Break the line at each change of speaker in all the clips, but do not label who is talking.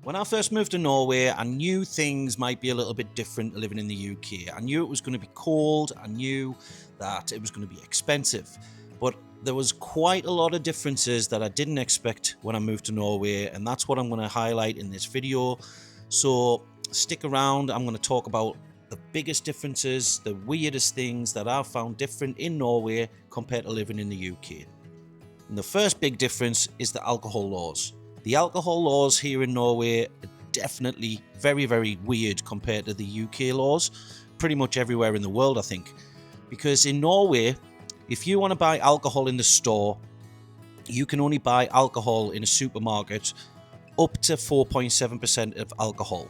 When I first moved to Norway, I knew things might be a little bit different living in the UK. I knew it was going to be cold. I knew that it was going to be expensive. But there was quite a lot of differences that I didn't expect when I moved to Norway, and that's what I'm going to highlight in this video. So stick around. I'm going to talk about the biggest differences, the weirdest things that I've found different in Norway compared to living in the UK. And the first big difference is the alcohol laws. The alcohol laws here in Norway are definitely very, very weird compared to the UK laws, pretty much everywhere in the world, I think. Because in Norway, if you want to buy alcohol in the store, you can only buy alcohol in a supermarket up to 4.7% of alcohol.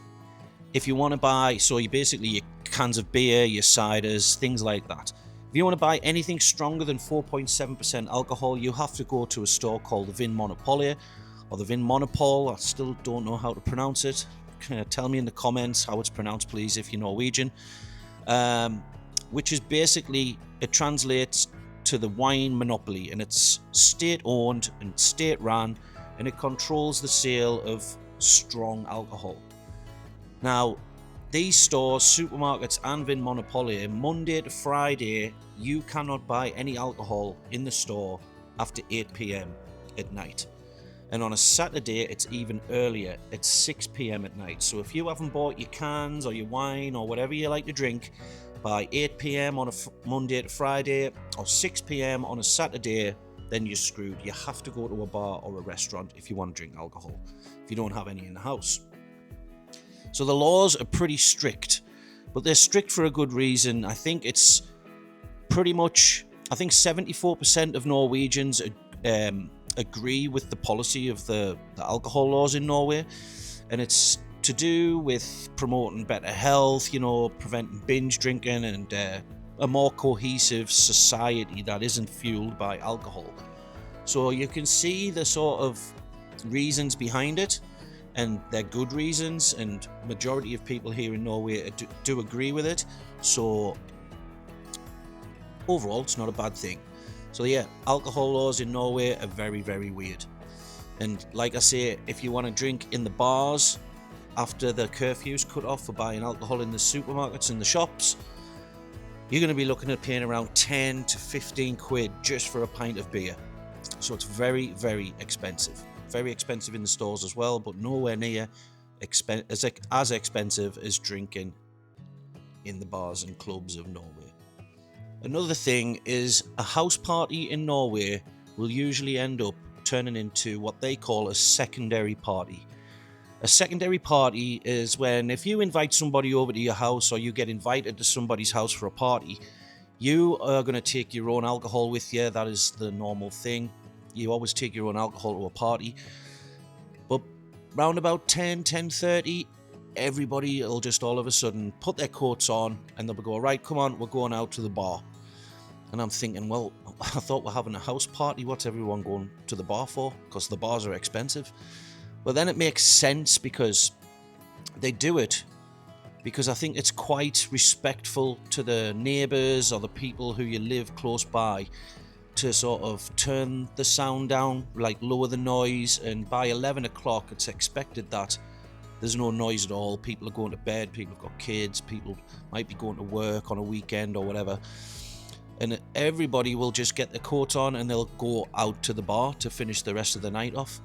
If you want to buy, so you basically your cans of beer, your ciders, things like that. If you want to buy anything stronger than 4.7% alcohol, you have to go to a store called the Vin Monopoly, or the Vin Monopol. I still don't know how to pronounce it. Tell me in the comments how it's pronounced, please, if you're Norwegian. Which is basically, it translates to the wine monopoly, and it's state-owned and state-run, and it controls the sale of strong alcohol. Now, these stores, supermarkets and Vin Monopoly, Monday to Friday, you cannot buy any alcohol in the store after 8 p.m. at night. And on a Saturday, it's even earlier. It's 6 p.m. at night. So if you haven't bought your cans or your wine or whatever you like to drink by 8 p.m. on a Monday to Friday or 6 p.m. on a Saturday, then you're screwed. You have to go to a bar or a restaurant if you want to drink alcohol, if you don't have any in the house. So the laws are pretty strict, but they're strict for a good reason. I think it's pretty much, I think 74% of Norwegians agree with the policy of the alcohol laws in Norway, and it's to do with promoting better health, preventing binge drinking and a more cohesive society that isn't fueled by alcohol. So you can see the sort of reasons behind it, and they're good reasons, and majority of people here in Norway do agree with it. So overall, it's not a bad thing. So yeah, alcohol laws in Norway are very, very weird. And like I say, if you want to drink in the bars after the curfew's cut off for buying alcohol in the supermarkets and the shops, you're going to be looking at paying around 10 to 15 quid just for a pint of beer. So it's very, very expensive. Very expensive in the stores as well, but nowhere near as expensive as drinking in the bars and clubs of Norway. Another thing is a house party in Norway will usually end up turning into what they call a secondary party. A secondary party is when, if you invite somebody over to your house or you get invited to somebody's house for a party, you are going to take your own alcohol with you. That is the normal thing. You always take your own alcohol to a party. But round about 10:30, everybody will just all of a sudden put their coats on and they'll go, right, come on, we're going out to the bar. And I'm thinking, well, I thought we're having a house party. What's everyone going to the bar for? Because the bars are expensive. But then it makes sense because they do it because I think it's quite respectful to the neighbours or the people who you live close by to sort of turn the sound down, like lower the noise. And by 11 o'clock, it's expected that there's no noise at all. People are going to bed, people have got kids, people might be going to work on a weekend or whatever. And everybody will just get their coat on and they'll go out to the bar to finish the rest of the night off.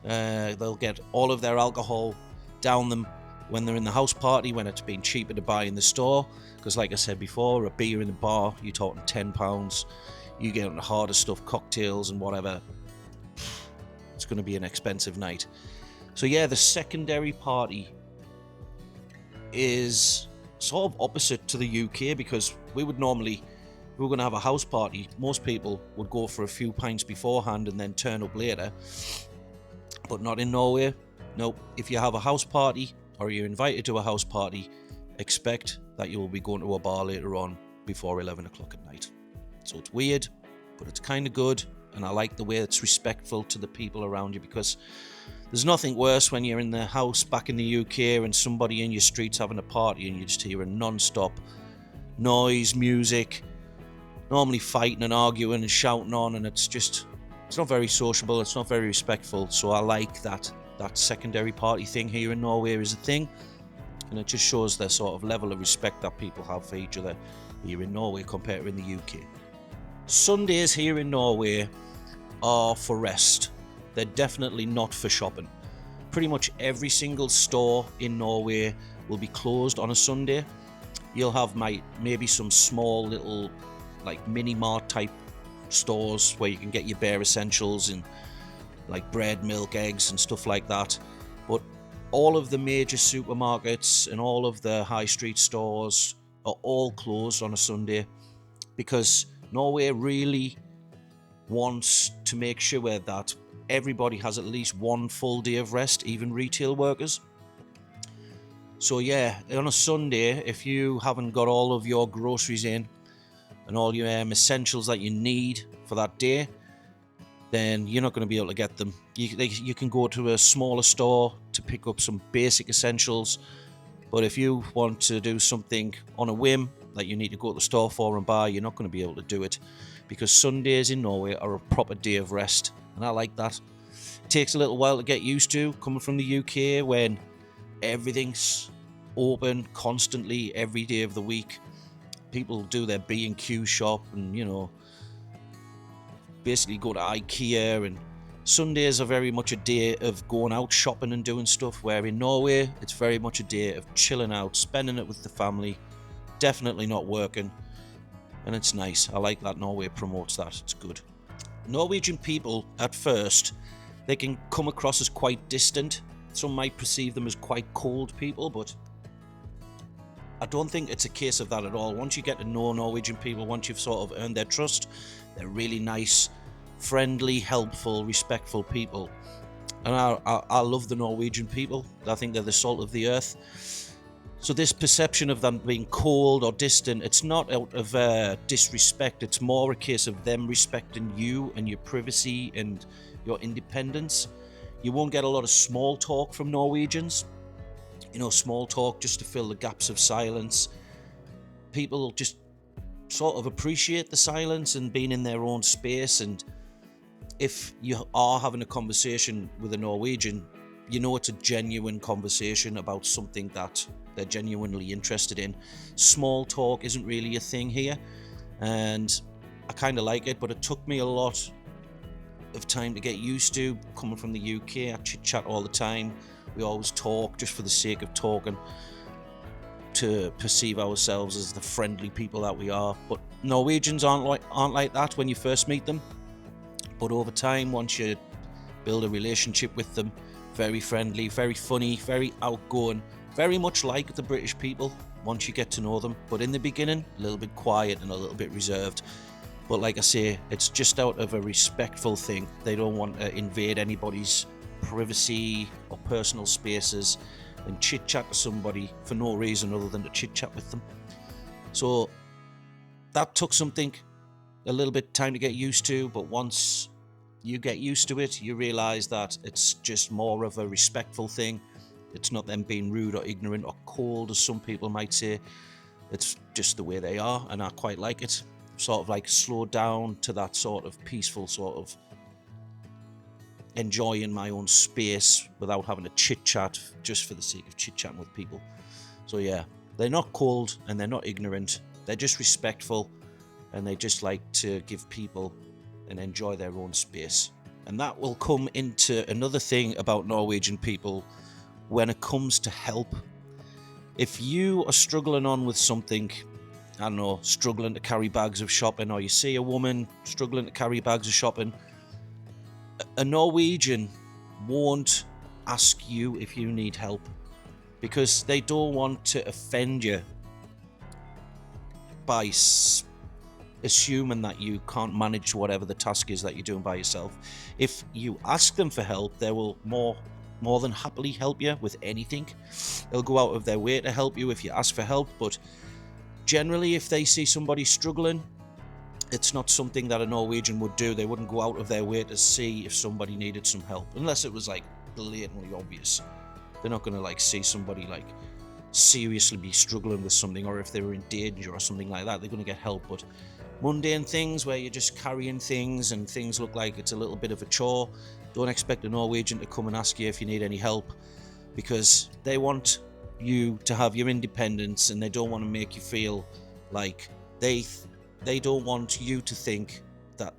They'll get all of their alcohol down them when they're in the house party, when it's been cheaper to buy in the store. Because like I said before, a beer in the bar, you're talking £10. You get on the harder stuff, cocktails and whatever. It's going to be an expensive night. So yeah, the secondary party is sort of opposite to the UK, because we would normally, if we were going to have a house party, most people would go for a few pints beforehand and then turn up later. But not in Norway. No, if you have a house party or you're invited to a house party, expect that you will be going to a bar later on before 11 o'clock at night. So it's weird, but it's kind of good, and I like the way it's respectful to the people around you, because there's nothing worse when you're in the house back in the UK and somebody in your street's having a party and you just hear a non-stop noise, music, normally fighting and arguing and shouting on, and it's not very sociable, it's not very respectful. So I like that that secondary party thing here in Norway is a thing, and it just shows the sort of level of respect that people have for each other here in Norway compared to in the UK. Sundays here in Norway are for rest. They're definitely not for shopping. Pretty much every single store in Norway will be closed on a Sunday. You'll have maybe some small little like mini mart type stores where you can get your bare essentials and like bread, milk, eggs and stuff like that. But all of the major supermarkets and all of the high street stores are all closed on a Sunday, because Norway really wants to make sure that everybody has at least one full day of rest, even retail workers. So yeah, on a Sunday, if you haven't got all of your groceries in and all your essentials that you need for that day, then you're not going to be able to get them. You can go to a smaller store to pick up some basic essentials, but if you want to do something on a whim that you need to go to the store for and buy, you're not going to be able to do it, because Sundays in Norway are a proper day of rest, and I like that. It takes a little while to get used to, coming from the UK when everything's open constantly every day of the week. People do their B&Q shop and, you know, basically go to IKEA, and Sundays are very much a day of going out shopping and doing stuff, where in Norway it's very much a day of chilling out, spending it with the family, definitely not working, and it's nice. I like that Norway promotes that. It's good. Norwegian people, at first, they can come across as quite distant. Some might perceive them as quite cold people, but I don't think it's a case of that at all. Once you get to know Norwegian people, once you've sort of earned their trust, they're really nice, friendly, helpful, respectful people. And I love the Norwegian people. I think they're the salt of the earth. So this perception of them being cold or distant, it's not out of disrespect. It's more a case of them respecting you and your privacy and your independence. You won't get a lot of small talk from Norwegians. You know, small talk just to fill the gaps of silence. People just sort of appreciate the silence and being in their own space. And if you are having a conversation with a Norwegian, you know it's a genuine conversation about something that they're genuinely interested in. Small talk isn't really a thing here, and I kind of like it, but it took me a lot of time to get used to. Coming from the UK, I chit chat all the time. We always talk just for the sake of talking, to perceive ourselves as the friendly people that we are. But Norwegians aren't like that when you first meet them. But over time, once you build a relationship with them, very friendly, very funny, very outgoing, very much like the British people once you get to know them. But in the beginning, a little bit quiet and a little bit reserved. But like I say, it's just out of a respectful thing. They don't want to invade anybody's privacy or personal spaces and chit chat to somebody for no reason other than to chit chat with them. So that took something a little bit time to get used to, but once you get used to it, you realize that it's just more of a respectful thing. It's not them being rude or ignorant or cold, as some people might say. It's just the way they are, and I quite like it. Sort of like slowed down to that sort of peaceful sort of enjoying my own space without having to chit chat just for the sake of chit chatting with people. So yeah, they're not cold and they're not ignorant. They're just respectful, and they just like to give people and enjoy their own space. And that will come into another thing about Norwegian people when it comes to help. If you are struggling on with something, I don't know, struggling to carry bags of shopping, or you see a woman struggling to carry bags of shopping, a Norwegian won't ask you if you need help, because they don't want to offend you by assuming that you can't manage whatever the task is that you're doing by yourself. If you ask them for help, they will more than happily help you with anything. They'll go out of their way to help you if you ask for help, but generally if they see somebody struggling, it's not something that a Norwegian would do. They wouldn't go out of their way to see if somebody needed some help, unless it was like blatantly obvious. They're not going to like see somebody like seriously be struggling with something, or if they were in danger or something like that, they're going to get help. But mundane things where you're just carrying things and things look like it's a little bit of a chore, don't expect a Norwegian to come and ask you if you need any help, because they want you to have your independence and they don't want to make you feel like they don't want you to think that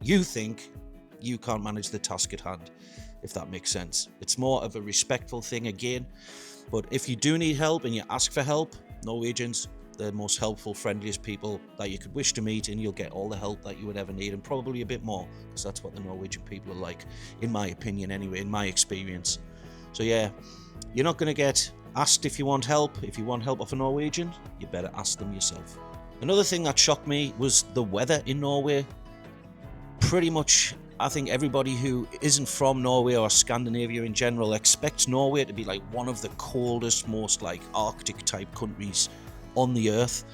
you think you can't manage the task at hand, if that makes sense. It's more of a respectful thing again. But if you do need help and you ask for help, Norwegians, the most helpful, friendliest people that you could wish to meet, and you'll get all the help that you would ever need, and probably a bit more, because that's what the Norwegian people are like, in my opinion anyway, in my experience. So yeah, you're not going to get asked if you want help. If you want help off a Norwegian, you better ask them yourself. Another thing that shocked me was the weather in Norway. Pretty much, I think everybody who isn't from Norway or Scandinavia in general expects Norway to be like one of the coldest, most like Arctic type countries on the earth.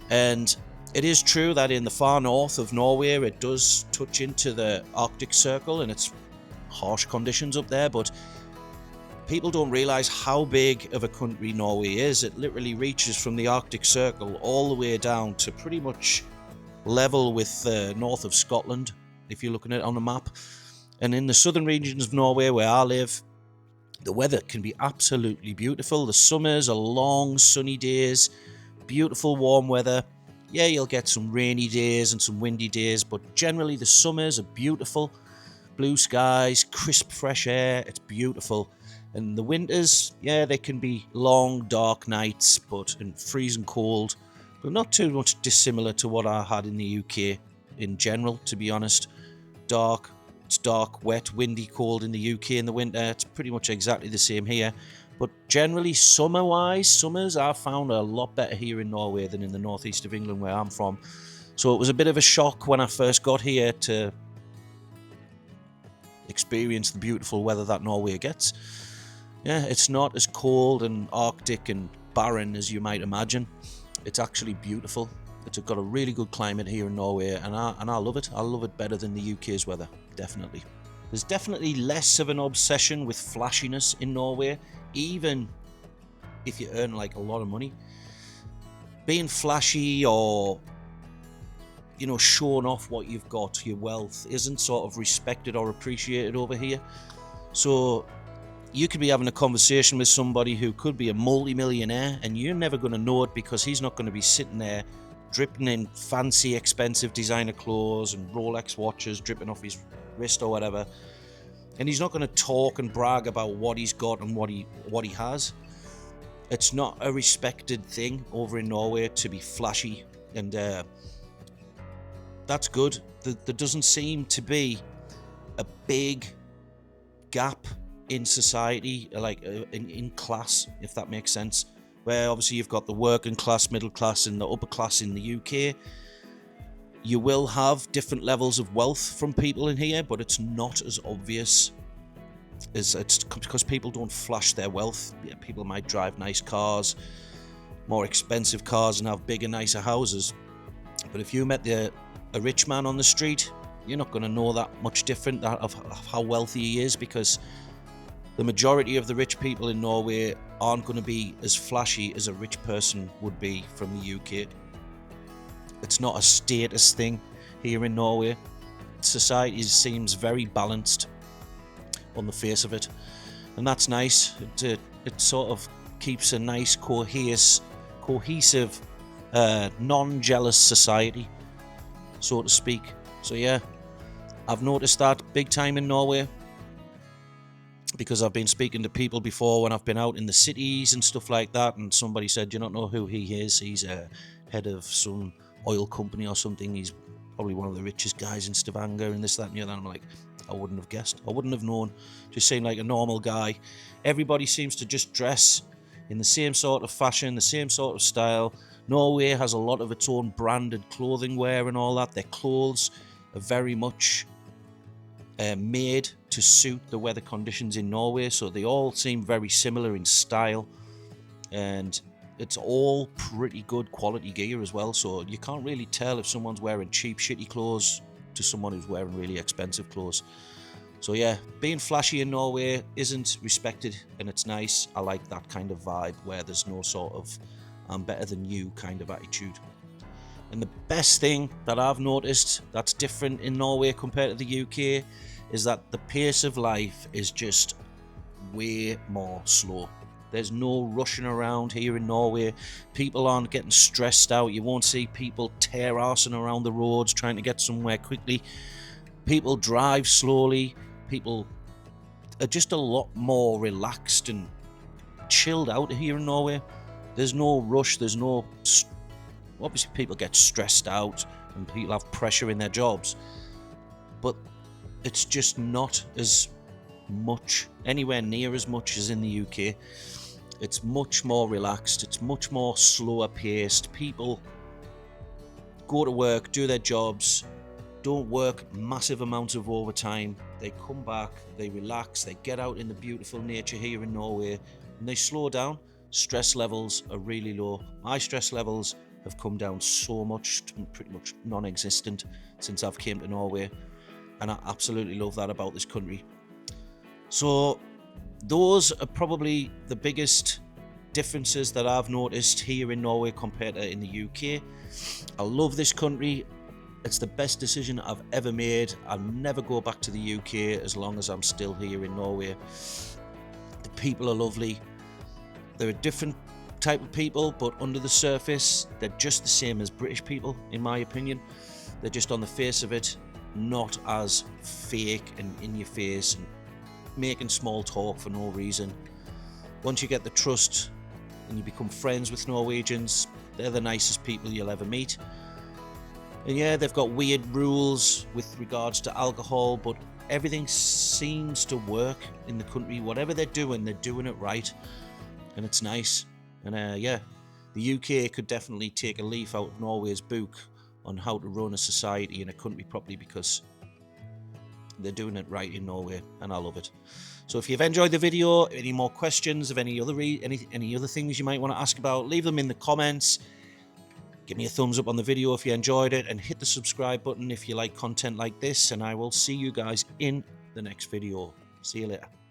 And it is true that in the far north of Norway it does touch into the Arctic Circle and it's harsh conditions up there, but people don't realize how big of a country Norway is. It literally reaches from the Arctic Circle all the way down to pretty much level with the north of Scotland, if you're looking at it on a map. And in the southern regions of Norway where I live, the weather can be absolutely beautiful. The summers are long, sunny days, beautiful warm weather. Yeah, you'll get some rainy days and some windy days, but generally the summers are beautiful. Blue skies, crisp fresh air, it's beautiful. And the winters, yeah, they can be long, dark nights, and freezing cold, but not too much dissimilar to what I had in the UK in general, to be honest. It's dark, wet, windy, cold in the UK in the winter. It's pretty much exactly the same here. But generally, summers I've found are a lot better here in Norway than in the northeast of England where I'm from. So it was a bit of a shock when I first got here to experience the beautiful weather that Norway gets. Yeah, it's not as cold and Arctic and barren as you might imagine. It's actually beautiful. It's got a really good climate here in Norway, and I love it. I love it better than the UK's weather, definitely. There's definitely less of an obsession with flashiness in Norway, even if you earn like a lot of money. Being flashy or, you know, showing off what you've got, your wealth, isn't sort of respected or appreciated over here. So you could be having a conversation with somebody who could be a multi-millionaire and you're never going to know it because he's not going to be sitting there dripping in fancy, expensive designer clothes and Rolex watches dripping off his wrist or whatever. And he's not going to talk and brag about what he's got and what he has. It's not a respected thing over in Norway to be flashy, and that's good. There doesn't seem to be a big gap in society, like in class, if that makes sense, where obviously you've got the working class, middle class and the upper class in the UK. You will have different levels of wealth from people in here, but it's not as obvious as it's because people don't flash their wealth. Yeah, people might drive nice cars, more expensive cars, and have bigger, nicer houses, but if you met a rich man on the street, you're not going to know that much different of how wealthy he is, because the majority of the rich people in Norway aren't going to be as flashy as a rich person would be from the UK. It's not a status thing here in Norway. Society seems very balanced on the face of it, and that's nice. It sort of keeps a nice, cohesive, non-jealous society, so to speak. So yeah, I've noticed that big time in Norway, because I've been speaking to people before when I've been out in the cities and stuff like that, and somebody said, "Do you not know who he is? He's a head of some oil company or something. He's probably one of the richest guys in Stavanger," and this, that, and the other. And I'm like, I wouldn't have guessed. I wouldn't have known. Just seemed like a normal guy. Everybody seems to just dress in the same sort of fashion, the same sort of style. Norway has a lot of its own branded clothing wear and all that. Their clothes are very much made to suit the weather conditions in Norway, so they all seem very similar in style, and it's all pretty good quality gear as well, so you can't really tell if someone's wearing cheap, shitty clothes to someone who's wearing really expensive clothes. So yeah, being flashy in Norway isn't respected, and it's nice. I like that kind of vibe where there's no sort of I'm better than you kind of attitude. And the best thing that I've noticed that's different in Norway compared to the UK is that the pace of life is just way more slow. There's no rushing around here in Norway. People aren't getting stressed out. You won't see people tear-arsing around the roads trying to get somewhere quickly. People drive slowly. People are just a lot more relaxed and chilled out here in Norway. There's no rush. There's no... Obviously, people get stressed out and people have pressure in their jobs. But it's just not as much, anywhere near as much as in the UK. It's much more relaxed. It's much more slower paced. People go to work, do their jobs, don't work massive amounts of overtime. They come back, they relax, they get out in the beautiful nature here in Norway, and they slow down. Stress levels are really low. My stress levels have come down so much, pretty much non-existent since I've came to Norway, and I absolutely love that about this country. So those are probably the biggest differences that I've noticed here in Norway compared to in the UK. I love this country. It's the best decision I've ever made. I'll never go back to the UK as long as I'm still here in Norway. The people are lovely. They're a different type of people, but under the surface, they're just the same as British people, in my opinion. They're just on the face of it, not as fake and in your face and making small talk for no reason. Once you get the trust and you become friends with Norwegians, they're the nicest people you'll ever meet. And yeah, they've got weird rules with regards to alcohol, but everything seems to work in the country. Whatever they're doing it right, and it's nice. And yeah, the UK could definitely take a leaf out of Norway's book on how to run a society in a country properly, because they're doing it right in Norway, and I love it. So if you've enjoyed the video, any more questions of any other things you might want to ask about, leave them in the comments. Give me a thumbs up on the video if you enjoyed it, and hit the subscribe button if you like content like this, and I will see you guys in the next video. See you later.